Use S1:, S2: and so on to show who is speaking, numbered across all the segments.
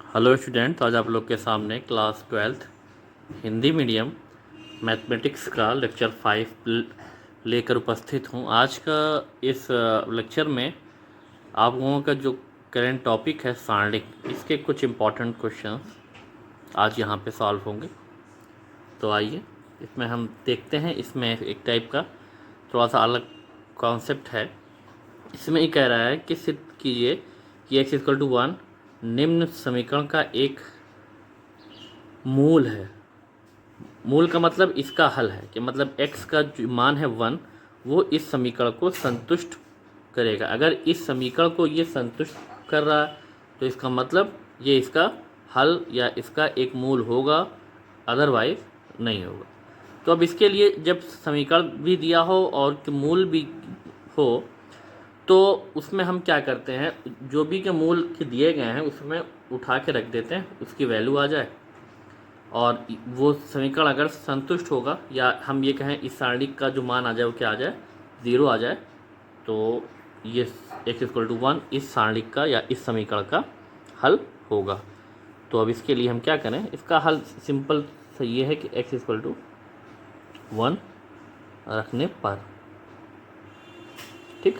S1: Hello student, आज आप लोग के सामने class 12th Hindi medium mathematics का लेक्चर 5 लेकर उपस्थित हूँ। आज का इस लेक्चर में आप लोगों का जो करंट टॉपिक है सारणिक, इसके कुछ इम्पॉर्टेंट क्वेश्चंस आज यहाँ पे सॉल्व होंगे। तो आइए इसमें हम देखते हैं। इसमें एक टाइप का थोड़ा सा अलग कॉन्सेप्ट है। इसमें ये कह रहा है कि सिद्ध कीजिए कि x=1 निम्न समीकरण का एक मूल है। मूल का मतलब इसका हल है कि मतलब x का जो मान है 1, वो इस समीकरण को संतुष्ट करेगा। अगर इस समीकरण को ये संतुष्ट कर रहा है तो इसका मतलब ये इसका हल या इसका एक मूल होगा, अदरवाइज नहीं होगा। तो अब इसके लिए जब समीकरण भी दिया हो और मूल भी हो तो उसमें हम क्या करते हैं, जो भी के मूल के दिए गए हैं उसमें उठा के रख देते हैं, उसकी वैल्यू आ जाए और वो समीकरण अगर संतुष्ट होगा या हम ये कहें इस सारणी का जो मान आ जाए वो क्या आ जाए, 0 आ जाए, तो ये x=1 इस सारणी का या इस समीकरण का हल होगा। तो अब इसके लिए हम क्या करें, इसका हल सिंपल से ये है कि x=1 रखने पर, ठीक,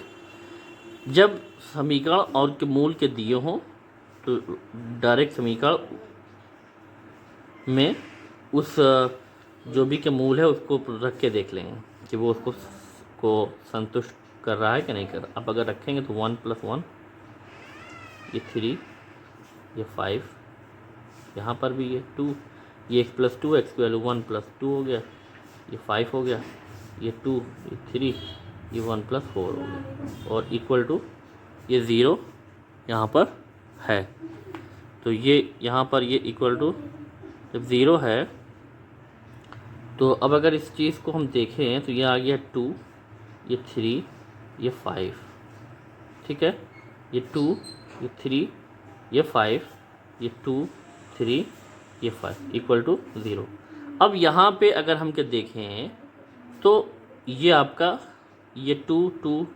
S1: जब समीकरण और के मूल के दिए हों तो डायरेक्ट समीकरण में उस जो भी के मूल है उसको रख के देख लेंगे कि वो उसको संतुष्ट कर रहा है कि नहीं कर रहा। अब अगर रखेंगे तो 1 + 1 ये 3, ये 5, यहाँ पर भी ये 2, ये x+2, x की वैल्यू 1 + 2 हो गया, ये 5 हो गया, ये 2, ये 3, ये 1 + 4 हो गया और इक्वल टू ये 0 यहाँ पर है। तो ये यहाँ पर ये इक्वल टू जब 0 है तो अब अगर इस चीज़ को हम देखें तो ये आ गया 2, ये 3, ये 5, ठीक है, ये 2, ये 3, ये 5, ये 2, 3, ये 5 इक्वल टू 0। अब यहाँ पे अगर हम के देखें तो ये आपका ये 2, 2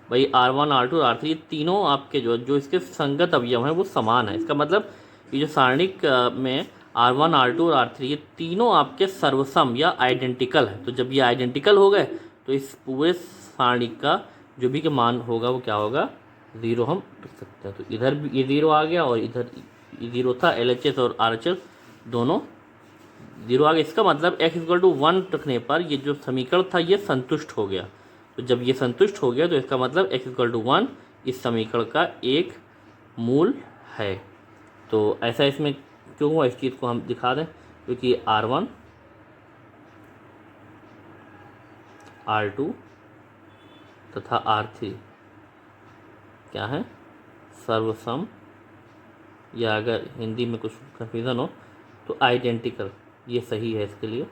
S1: भाई R1, R2 R3 ये तीनों आपके जो इसके संगत अवयव हैं वो समान है। इसका मतलब ये जो सारणिक में R1, R2 और R3 ये तीनों आपके सर्वसम या आइडेंटिकल है। तो जब ये आइडेंटिकल हो गए तो इस पूरे सारणिक का जो भी का मान होगा वो क्या होगा, 0 हम रख सकते हैं। तो इधर भी ये 0 आ गया और इधर ये 0 था, LHS और RHS दोनों 0 आ गया। इसका मतलब x=1 रखने पर ये जो समीकरण था ये संतुष्ट हो गया। तो जब ये संतुष्ट हो गया तो इसका मतलब x=1 इस समीकरण का एक मूल है। तो ऐसा इसमें क्यों हुआ, इस चीज़ को हम दिखा दें, क्योंकि R1, R2 तथा R3 क्या है, सर्वसम, या अगर हिंदी में कुछ कन्फ्यूज़न हो तो आइडेंटिकल, ये सही है, इसके लिए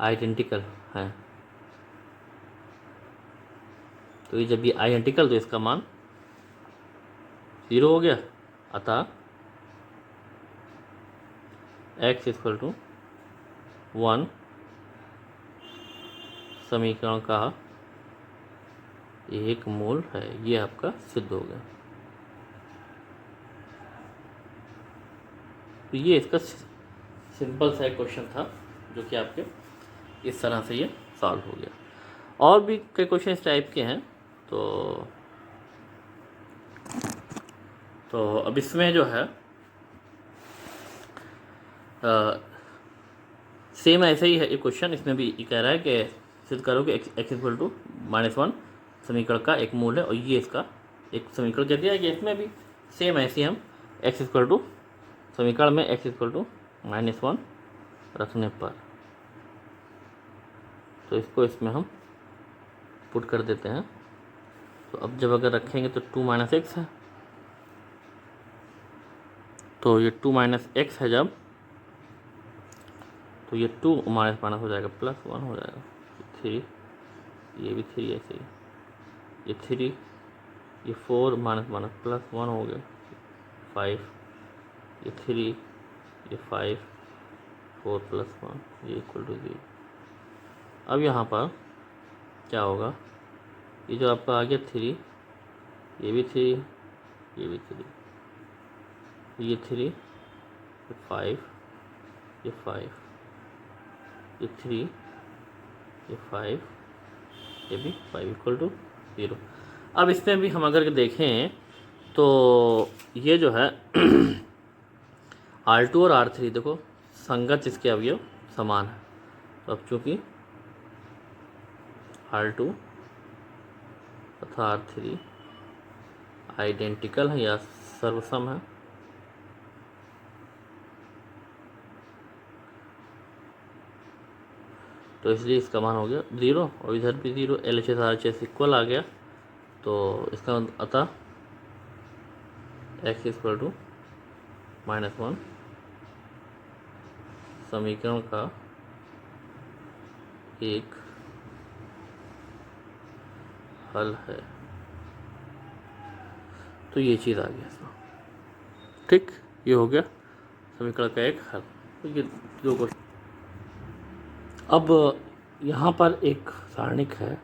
S1: आइडेंटिकल है। तो ये जब ये आइडेंटिकल तो इसका मान 0 हो गया, अतः x=1 समीकरण का एक मूल है। ये आपका सिद्ध हो गया। तो ये इसका सिंपल सा क्वेश्चन था जो कि आपके इस तरह से ये सॉल्व हो गया। और भी कई क्वेश्चन इस टाइप के हैं। तो अब इसमें जो है सेम ऐसे ही है ये क्वेश्चन। इसमें भी ये कह रहा है कि सिद्ध करो कि x=-1 समीकरण का एक मूल है और ये इसका एक समीकरण कह दिया है कि इसमें भी सेम ऐसे हम समीकरण में x=-1 रखने पर, तो इसको इसमें हम पुट कर देते हैं। तो अब जब अगर रखेंगे तो 2 - x है, तो ये 2 - x है जब, तो ये 2 माइनस हो जाएगा, +1 हो जाएगा, 3, ये भी 3 ऐसे ही, ये 3, ये 4 +1 हो गया, 5, ये 3, ये 5, 4 + 1 ये इक्वल टू 0। अब यहाँ पर क्या होगा, ये जो आपका आ गया 3, ये भी 3, ये भी 3, ये 3, ये 5, ये 5, ये 3, ये 5, ये भी 5 इक्वल टू 0। अब इसमें भी हम अगर देखें तो ये जो है R2 और R3 देखो संगत इसके अवयव समान है। तो अब चूँकि R2 तथा R3 आइडेंटिकल है या सर्वसम है, तो इसलिए इसका मान हो गया 0 और इधर भी 0, LHS RHS इक्वल आ गया। तो इसका अतः x इक्वल टू -1 समीकरण का एक हल है। तो ये चीज़ आ गया इसमें, ठीक, ये हो गया समीकरण का एक हल। तो ये दो क्वेश्चन। अब यहाँ पर एक सारणिक है,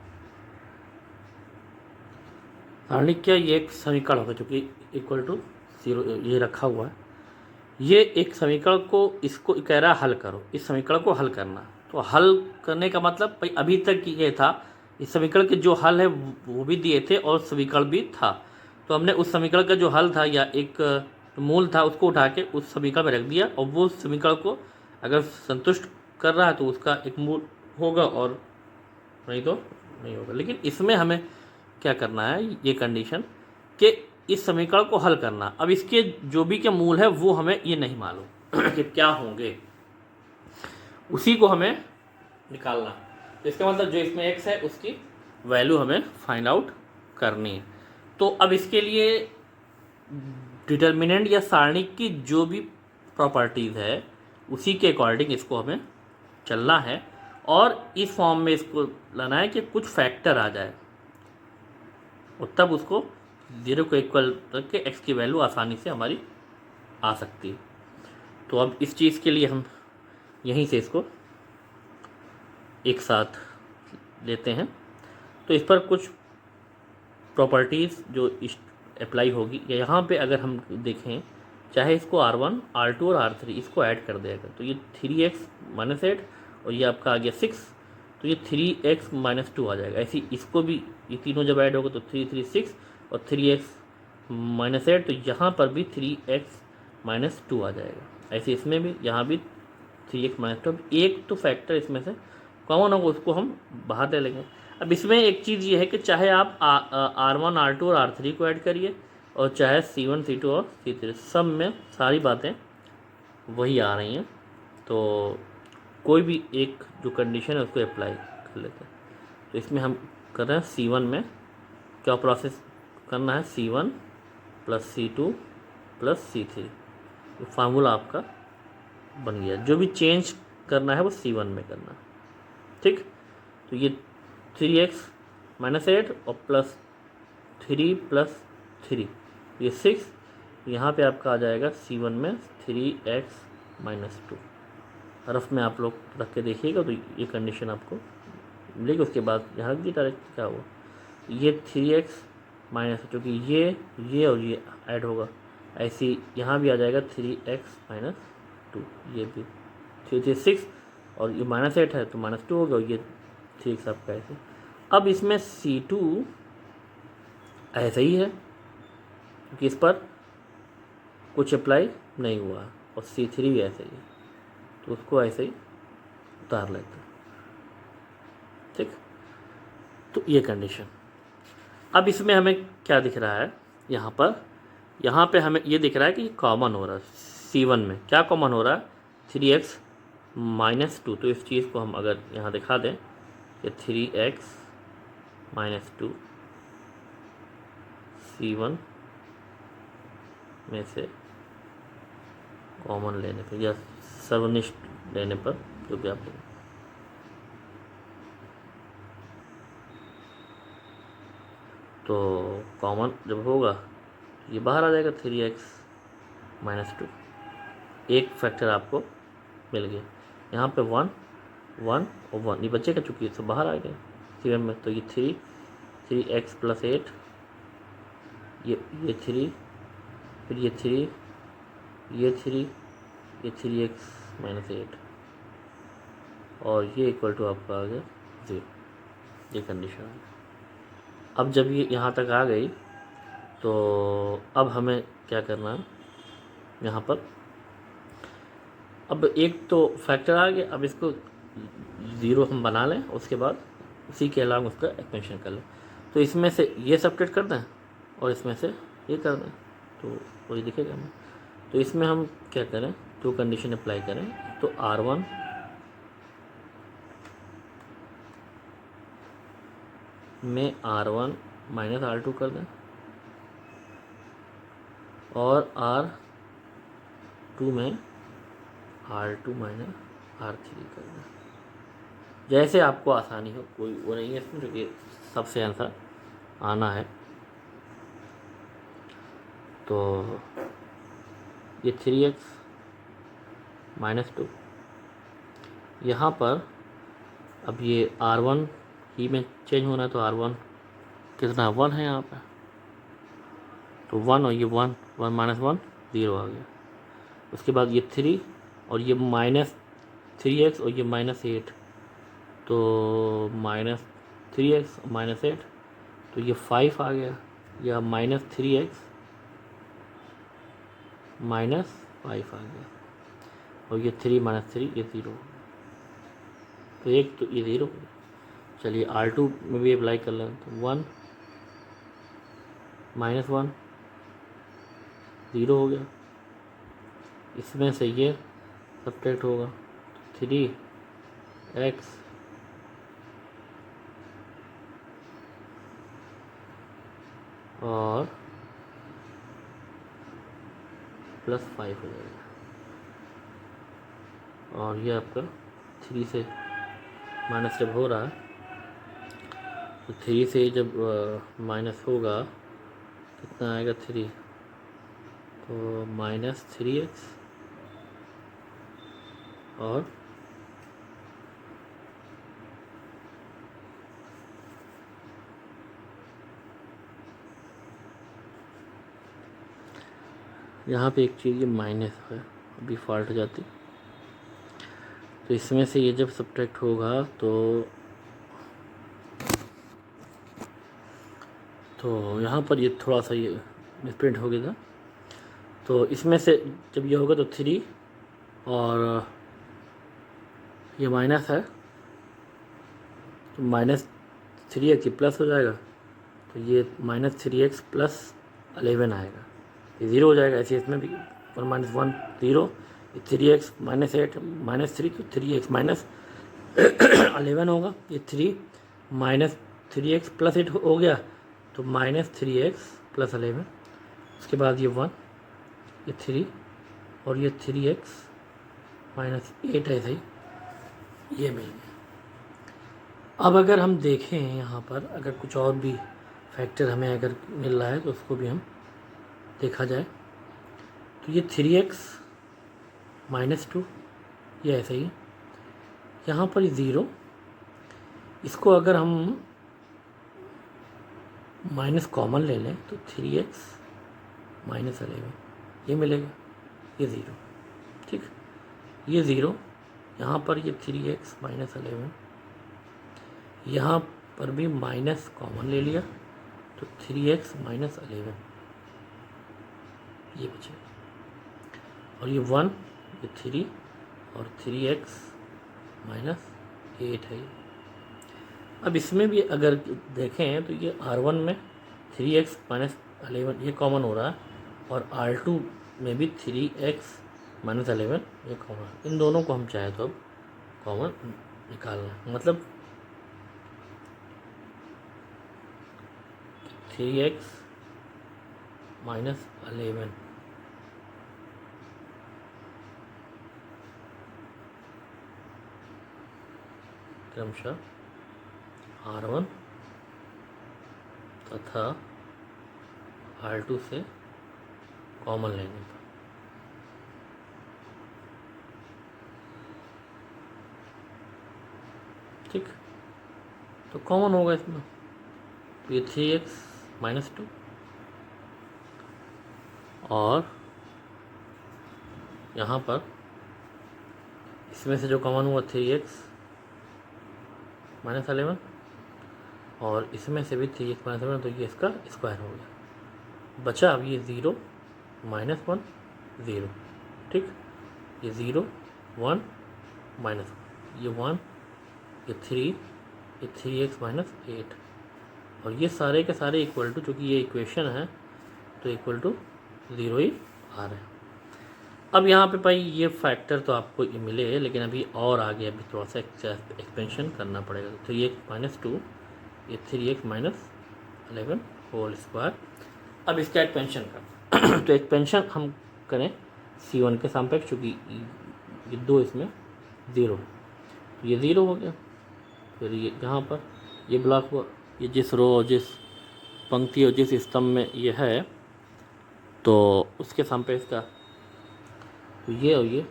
S1: सारणिक क्या, ये एक समीकरण होगा जो कि इक्वल टू 0 ये रखा हुआ है। ये एक समीकरण को इसको कह रहा है हल करो, इस समीकरण को हल करना। तो हल करने का मतलब भाई अभी तक ये था, इस समीकरण के जो हल है वो भी दिए थे और समीकरण भी था। तो हमने उस समीकरण का जो हल था या एक मूल था उसको उठा के उस समीकरण में रख दिया, और वो समीकरण को अगर संतुष्ट कर रहा है तो उसका एक मूल होगा और नहीं तो नहीं होगा। लेकिन इसमें हमें क्या करना है, ये कंडीशन कि इस समीकरण को हल करना। अब इसके जो भी के मूल है वो हमें ये नहीं मालूम कि क्या होंगे, उसी को हमें निकालना। तो इसका मतलब जो इसमें x है उसकी वैल्यू हमें फाइंड आउट करनी है। तो अब इसके लिए डिटर्मिनेंट या सारणिक की जो भी प्रॉपर्टीज़ है उसी के अकॉर्डिंग इसको हमें चलना है, और इस फॉर्म में इसको लाना है कि कुछ फैक्टर आ जाए और तब उसको 0 को इक्वल रख के x की वैल्यू आसानी से हमारी आ सकती है। तो अब इस चीज़ के लिए हम यहीं से इसको एक साथ लेते हैं। तो इस पर कुछ प्रॉपर्टीज़ जो अप्लाई होगी, या यहाँ पे अगर हम देखें, चाहे इसको R1, R2 और R3 इसको ऐड कर देगा तो ये 3x - 8 और ये आपका आ गया 6, तो ये 3x - 2 आ जाएगा। ऐसे इसको भी ये तीनों जब ऐड होगा तो 3 3 6 और 3x - 8, तो यहाँ पर भी 3x - 2 आ जाएगा। ऐसे इसमें भी, यहाँ भी 3x - 2। एक तो फैक्टर इसमें से कॉमन होगा उसको हम बाहर ले लेंगे। अब इसमें एक चीज़ ये है कि चाहे आप R1, R2 और R3 को ऐड करिए और चाहे C1, C2 और C3, सब में सारी बातें वही आ रही हैं। तो कोई भी एक जो कंडीशन है उसको अप्लाई कर लेते हैं। तो इसमें हम कर रहे हैं C1 में क्या प्रोसेस करना है, C1 + C2 + C3, फार्मूला आपका बन गया। जो भी चेंज करना है वो C1 में करना, ठीक। तो ये 3x - 8 और +3 + 3 ये 6, यहाँ पे आपका आ जाएगा C1 में 3x - 2। रफ में आप लोग रख के देखिएगा तो ये कंडीशन आपको मिलेगी। उसके बाद यहाँ रख दी डायरेक्ट, क्या हुआ, ये 3x - क्योंकि ये और ये ऐड होगा, ऐसी यहाँ भी आ जाएगा 3x - 2, ये भी 3 3 6 और ये -8 है तो -2 होगा, ये 3x आपका ऐसे। अब इसमें C2 ऐसा ही है क्योंकि इस पर कुछ अप्लाई नहीं हुआ, और C3 भी ऐसा ही है, तो उसको ऐसे ही उतार लेते हैं, ठीक। तो ये कंडीशन। अब इसमें हमें क्या दिख रहा है, यहाँ पे हमें ये दिख रहा है कि कॉमन हो रहा है। C1 में क्या कॉमन हो रहा है, 3x - 2। तो इस चीज़ को हम अगर यहाँ दिखा दें कि 3x - 2 C1 में से कॉमन लेने पर या सर्वनिष्ठ लेने पर, जो भी आप लें, तो कॉमन जब होगा ये बाहर आ जाएगा 3x - 2। एक फैक्टर आपको मिल गया। यहाँ पे 1 1 और 1 ये बचेगा चूँकि ये सब बाहर आ गए C1 में। तो ये 3x + 8 ये 3 फिर ये 3, ये 3, ये 3x माइनस 8 और ये इक्वल टू आपका आ गया 0। ये कंडीशन है। अब जब ये यहाँ तक आ गई तो अब हमें क्या करना है, यहाँ पर अब एक तो फैक्टर आ गया, अब इसको 0 हम बना लें, उसके बाद उसी के अलावा उसका एक्सपेंशन कर लें। तो इसमें से ये सब्ट्रैक्ट कर दें और इसमें से ये कर दें तो वही दिखेगा हमें। तो इसमें हम क्या करें, दो कंडीशन अप्लाई करें। तो R1 में R1 माइनस R2 कर दें और R2 में R2 माइनस R3 कर दें। जैसे आपको आसानी हो, कोई वो नहीं है इसमें, क्योंकि सबसे आंसर आना है। तो ये 3x माइनस 2, यहाँ पर अब ये R1 ही में चेंज होना है, तो R1 कितना 1 है यहाँ पर, तो 1 और ये 1 माइनस 1 0 आ गया। उसके बाद ये 3 और ये माइनस 3x और ये माइनस 8, तो माइनस 3x माइनस 8 तो ये 5 आ गया, या माइनस 3x माइनस 5 आ गया और ये 3 माइनस 3 ये 0, तो एक तो ये 0। चलिए R2 में भी अप्लाई कर लें, तो 1 माइनस 1 0 हो गया। इसमें से ये सब्ट्रैक्ट होगा, 3x और प्लस 5 हो जाएगा। और ये आपका 3 से माइनस जब हो रहा है, तो 3 से जब माइनस होगा कितना आएगा 3, तो माइनस 3x और यहाँ पे एक चीज़ ये माइनस है, अभी फॉल्ट हो जाती, तो इसमें से ये जब सब्ट्रैक्ट होगा तो यहाँ पर ये थोड़ा सा ये मिसप्रिंट हो गया था। तो इसमें से जब ये होगा तो 3 और ये माइनस है, तो माइनस 3x प्लस हो जाएगा, तो ये माइनस 3x प्लस 11 आएगा, ये 0 हो जाएगा। ऐसे इसमें भी 1 माइनस 1 0, 3x माइनस 8 माइनस 3, तो 3x माइनस 11 होगा। ये 3 माइनस 3x प्लस 8 हो गया, तो माइनस 3x प्लस 11। उसके बाद ये 1, ये 3 और ये 3x माइनस 8 ऐसे ही ये मिल गया। अब अगर हम देखें यहाँ पर, अगर कुछ और भी फैक्टर हमें अगर मिल रहा है तो उसको भी हम देखा जाए, तो ये 3x माइनस 2 ये ऐसे ही, यहाँ पर 0, इसको अगर हम माइनस कॉमन ले लें तो 3x माइनस 11 ये मिलेगा, ये 0, ठीक, ये 0, यहाँ पर ये 3x माइनस 11, यहाँ पर भी माइनस कॉमन ले लिया तो 3x माइनस 11 ये बचे, और ये 1, ये 3 और 3x माइनस 8 है। अब इसमें भी अगर देखें तो ये R1 में 3x माइनस 11 ये कॉमन हो रहा है, और R2 में भी 3x माइनस 11 ये कॉमन है। इन दोनों को हम चाहे तो अब कॉमन निकालना है, मतलब 3x माइनस 11 क्रमशः R1 तथा R2 से कॉमन लेने पर, ठीक, तो कॉमन होगा इसमें, तो ये 3x माइनस 2 और यहाँ पर इसमें से जो कॉमन हुआ 3x माइनस 11 और इसमें से भी 3x माइनस 11, तो ये इसका स्क्वायर हो गया। बचा अब ये 0 माइनस 1 0, ठीक, ये 0 1 माइनस 1, ये 1, ये 3, ये 3x माइनस 8, और ये सारे के सारे इक्वल टू, चूँकि ये इक्वेशन है तो इक्वल टू 0 ही आ रहे हैं। अब यहाँ पे भाई ये फैक्टर तो आपको मिले, लेकिन अभी और आगे अभी थोड़ा सा एक्सपेंशन करना पड़ेगा। 3x माइनस 2, ये 3x माइनस 11 होल स्क्वायर। अब इसका एक्सपेंशन कर तो एक्सपेंशन हम करें C1 के सापेक्ष, चूँकि ये 2 इसमें 0, तो ये 0 हो गया। फिर ये यहाँ पर ये ब्लॉक हुआ, ये जिस रो, जिस पंक्ति और जिस स्तंभ में ये है तो उसके सापेक्ष का, तो ये और ये,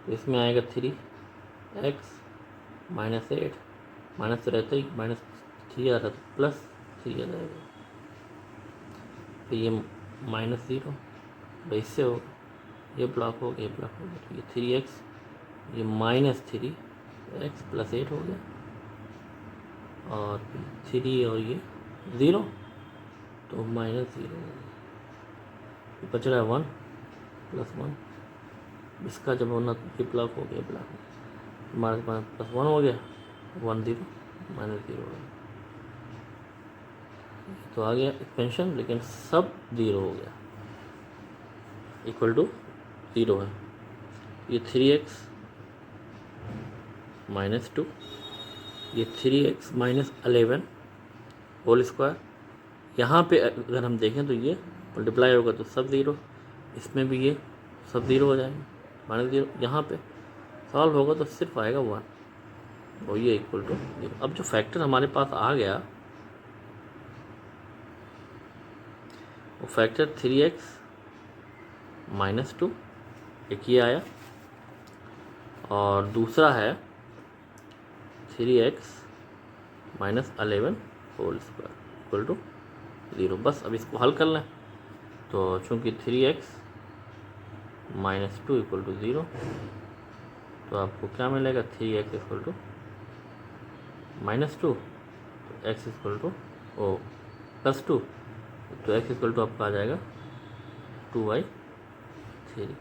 S1: तो इसमें आएगा 3x माइनस 8, माइनस तो रहता ही, माइनस 3 आ रहा था, प्लस 3 आ जाएगा, फिर ये माइनस 0, तो इससे होगा ये ब्लॉक हो गया, ये ब्लॉक हो गया, तो ये 3x, ये माइनस 3x प्लस 8 हो गया, और 3 और ये 0, तो माइनस 0 हो गया, बच रहा है 1 प्लस 1, इसका जब होना ये ब्लॉक हो गया, ब्लॉक हो गया, माइनस प्लस 1 हो गया, 1 0 माइनस 0 हो गया, तो आ गया एक्सपेंशन, लेकिन सब 0 हो गया, इक्वल टू 0 है। ये 3x माइनस 2, ये 3x माइनस 11 होल स्क्वायर। यहाँ पे अगर हम देखें तो ये मल्टीप्लाई होगा तो सब 0, इसमें भी ये सब 0 हो जाएंगे, माइनस 0, यहाँ पे सॉल्व होगा तो सिर्फ आएगा 1, और ये इक्वल टू 0। अब जो फैक्टर हमारे पास आ गया वो फैक्टर 3x माइनस 2, एक ये आया, और दूसरा है 3x minus 11 whole square equal to 0। बस अब इसको हल कर लें, तो चूँकि 3x माइनस 2 इक्वल टू 0, तो आपको क्या मिलेगा, 3x इक्वल टू माइनस 2, तो x इक्वल टू प्लस 2, तो x इक्वल टू आपका आ जाएगा 2/3।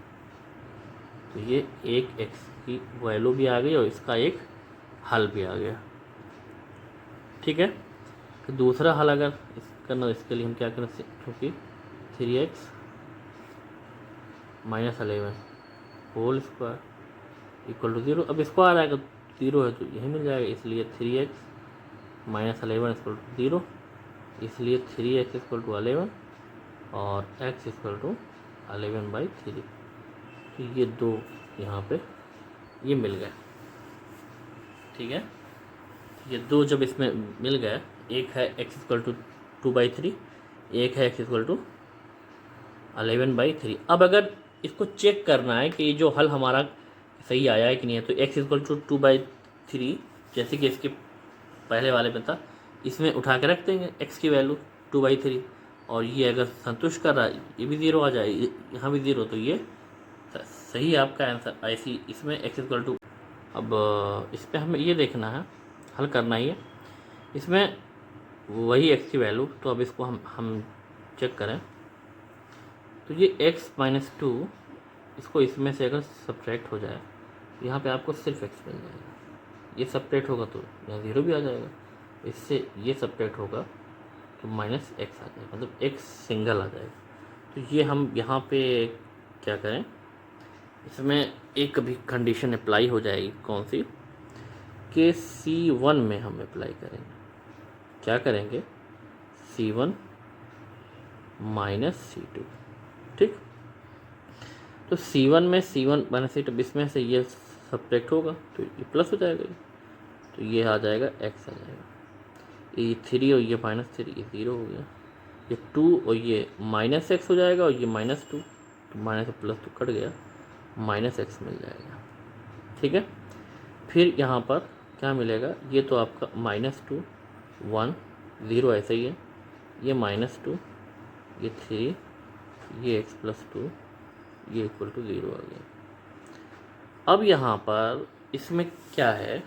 S1: तो ये एक x की वैल्यू भी आ गई और इसका एक हल भी आ गया, ठीक है। फिर दूसरा हल अगर करना, इसके लिए हम क्या करें, क्योंकि 3x minus 11 whole square equal to 0, अब इसको आ जाएगा 0 है तो यही मिल जाएगा, इसलिए 3x माइनस 11 इक्वल टू 0, इसलिए 3x इक्वल टू 11 और x इक्वल टू 11/3। तो ये दो यहाँ पे ये मिल गए, ठीक है। ये दो जब इसमें मिल गए, एक है x इक्वल टू 2/3, एक है x इक्वल टू 11/3। अब अगर इसको चेक करना है कि ये जो हल हमारा सही आया है कि नहीं है, तो x इक्वल टू 2/3 जैसे कि इसके पहले वाले में था, इसमें उठा के रख देंगे x की वैल्यू 2/3, और ये अगर संतुष्ट कर रहा है, ये भी 0 आ जाए, यहाँ भी 0, तो ये सही है आपका आंसर। ऐसी इसमें x इक्वल टू, अब इस पर हमें ये देखना है, हल करना ही है, इसमें वही x की वैल्यू, तो अब इसको हम चेक करें, तो ये x माइनस 2, इसको इसमें से अगर सब्ट्रैक्ट हो जाए, यहाँ पे आपको सिर्फ x मिल जाएगा, ये सब्ट्रैक्ट होगा तो यहाँ 0 भी आ जाएगा, इससे ये सब्ट्रैक्ट होगा तो माइनस x आ जाएगा, मतलब x सिंगल आ जाएगा। तो ये हम यहाँ पे क्या करें, इसमें एक भी कंडीशन अप्लाई हो जाएगी, कौन सी, कि C1 में हम अप्लाई करेंगे, क्या करेंगे, C1 माइनस C2, ठीक। तो C1 में C1 माइनस C2, इसमें से ये सब्ट्रैक्ट होगा तो ये प्लस हो जाएगा, तो ये आ जाएगा x आ जाएगा, ये 3 और ये माइनस 3, ये 0 हो गया, ये 2 और ये माइनस x हो जाएगा, और ये माइनस 2, तो माइनस प्लस 2 कट गया, माइनस x मिल जाएगा, ठीक है। फिर यहाँ पर क्या मिलेगा, ये तो आपका माइनस 2 1 0 ऐसा ही है, ये माइनस 2, ये 3 ये x प्लस 2 ये इक्वल टू 0 आ गया। अब यहाँ पर इसमें क्या है,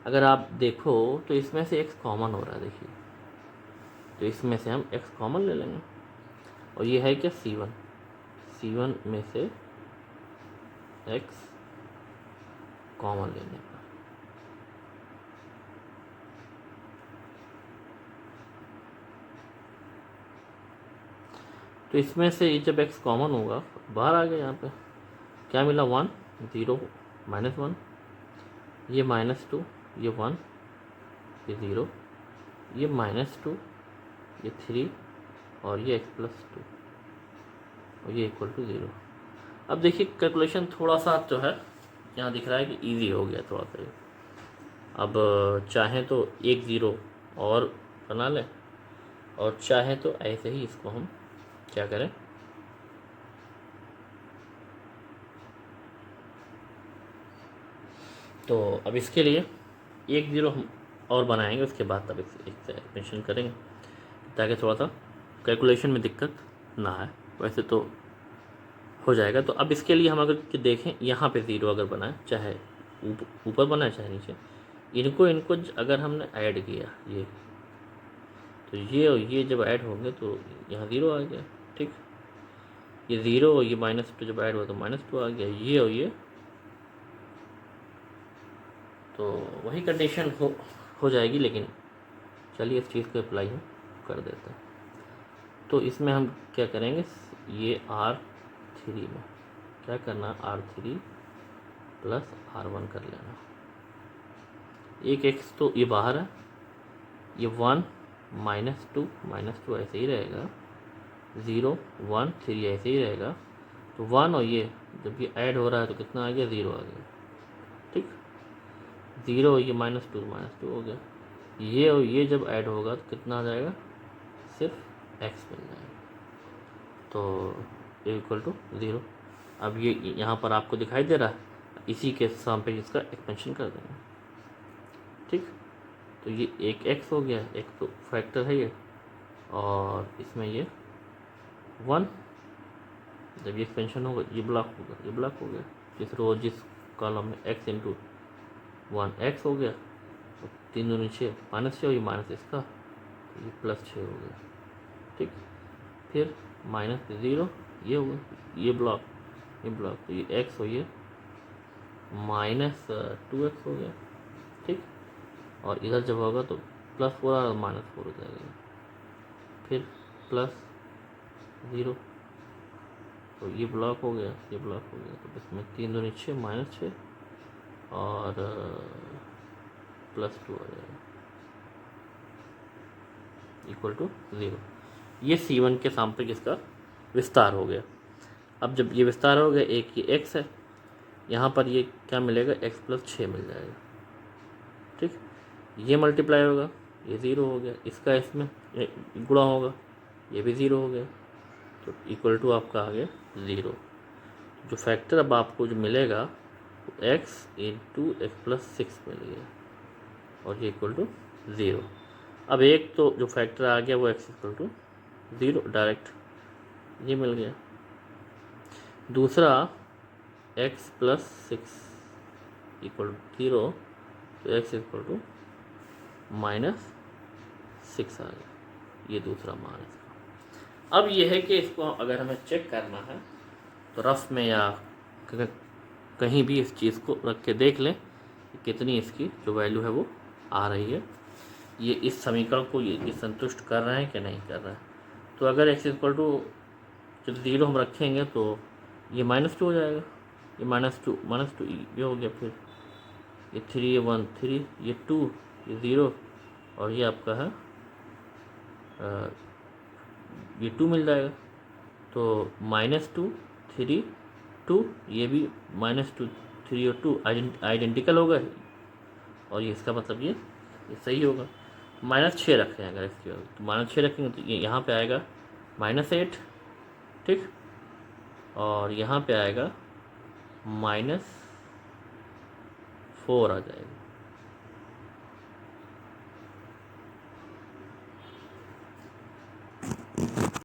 S1: अगर आप देखो तो इसमें से x कॉमन हो रहा है, देखिए, तो इसमें से हम x कॉमन ले लेंगे और ये है क्या C1 में से x कॉमन लेने पर तो इसमें से जब x कॉमन होगा बाहर आ गया, यहाँ पे क्या मिला 1 0 -1, ये -2 ये 1 ये 0 ये -2 ये 3 और ये x प्लस 2 और ये इक्वल टू 0। अब देखिए कैलकुलेशन थोड़ा सा जो है यहाँ दिख रहा है कि इजी हो गया थोड़ा सा। अब चाहें तो 1 0 और बना लें और चाहें तो ऐसे ही इसको हम क्या करें, तो अब इसके लिए 1 0 हम और बनाएंगे, उसके बाद तब इससे एक्सपेंशन करेंगे ताकि थोड़ा सा कैलकुलेशन में दिक्कत ना आए। वैसे तो हो जाएगा। तो अब इसके लिए हम अगर देखें यहाँ पे 0 अगर बनाए, चाहे ऊपर बनाए चाहे नीचे, इनको अगर हमने ऐड किया ये, तो ये और ये जब ऐड होंगे तो यहाँ 0 आ गया, ठीक। ये 0 और ये -2 जब ऐड हुआ तो -2 आ गया, ये और ये, तो वही कंडीशन हो जाएगी। लेकिन चलिए इस चीज़ को अप्लाई हम कर देते हैं। तो इसमें हम क्या करेंगे, ये R3 में क्या करना, R3 प्लस R1 कर लेना। एक x तो ये बाहर है, ये 1 -2 ऐसे ही रहेगा, 0 1 3 ऐसे ही रहेगा। तो 1 और ये जब ये ऐड हो रहा है तो कितना आ गया, 0 आ गया, ठीक। 0 ये -2 हो गया, ये और ये जब ऐड होगा तो कितना आ जाएगा, सिर्फ x मिल जाएगा, तो इक्वल टू 0। अब ये यहाँ पर आपको दिखाई दे रहा है, इसी के साम पे इसका एक्सपेंशन कर देंगे, ठीक। तो ये एक x हो गया, एक तो फैक्टर है ये, और इसमें ये 1, जब ये एक्सपेंशन होगा ये ब्लॉक होगा, ये ब्लॉक हो गया। जिस रो जिस कॉलम में x इंटू 1x हो गया, और 3 दूनी 6 -6 और ये माइनस इसका, तो ये +6 हो गया, ठीक। फिर -0 ये हो गया, ये ब्लॉक तो ये x हो, ये -2x हो गया, ठीक। और इधर जब होगा तो +4 और -4 हो जाएगा, फिर +0, तो ये ब्लॉक हो गया, ये ब्लॉक हो गया। तो इसमें 3 दूनी 6 -6 और +2 आ जाएगा, इक्वल टू 0। ये C1 के सामने इसका विस्तार हो गया। अब जब ये विस्तार हो गया, एक ये x है, यहाँ पर ये क्या मिलेगा, x प्लस 6 मिल जाएगा, ठीक। ये मल्टीप्लाई होगा, ये 0 हो गया, इसका इसमें गुणा होगा, ये भी 0 हो गया, तो इक्वल टू आपका आ गया 0। जो फैक्टर अब आपको जो मिलेगा तो x इंटू एक्स प्लस 6 मिल गया और ये इक्वल टू 0। अब एक तो जो फैक्टर आ गया वो x इक्वल टू 0 डायरेक्ट ये मिल गया। दूसरा x प्लस 6 इक्वल टू 0, तो x इक्वल टू -6 आ गया, ये दूसरा मान इसका। अब ये है कि इसको अगर हमें चेक करना है तो रफ में या कहीं भी इस चीज़ को रख के देख लें कि कितनी इसकी जो वैल्यू है वो आ रही है, ये इस समीकरण को ये संतुष्ट कर रहे हैं कि नहीं कर रहा है। तो अगर x इक्वल टू जब 0 हम रखेंगे तो ये -2 हो जाएगा, ये -2 ये हो गया, फिर ये 3 ये 1 3 ये 2 ये 0 और ये आपका है ये 2 मिल जाएगा। तो -2 3 2 ये भी -2 3 और 2 आइडेंटिकल हो गए और ये इसका मतलब ये सही होगा। -6 रखें अगर इसकी तो -6 रखेंगे तो ये यहाँ पे आएगा -8, ठीक, और यहाँ पे आएगा -4 आ जाएगा।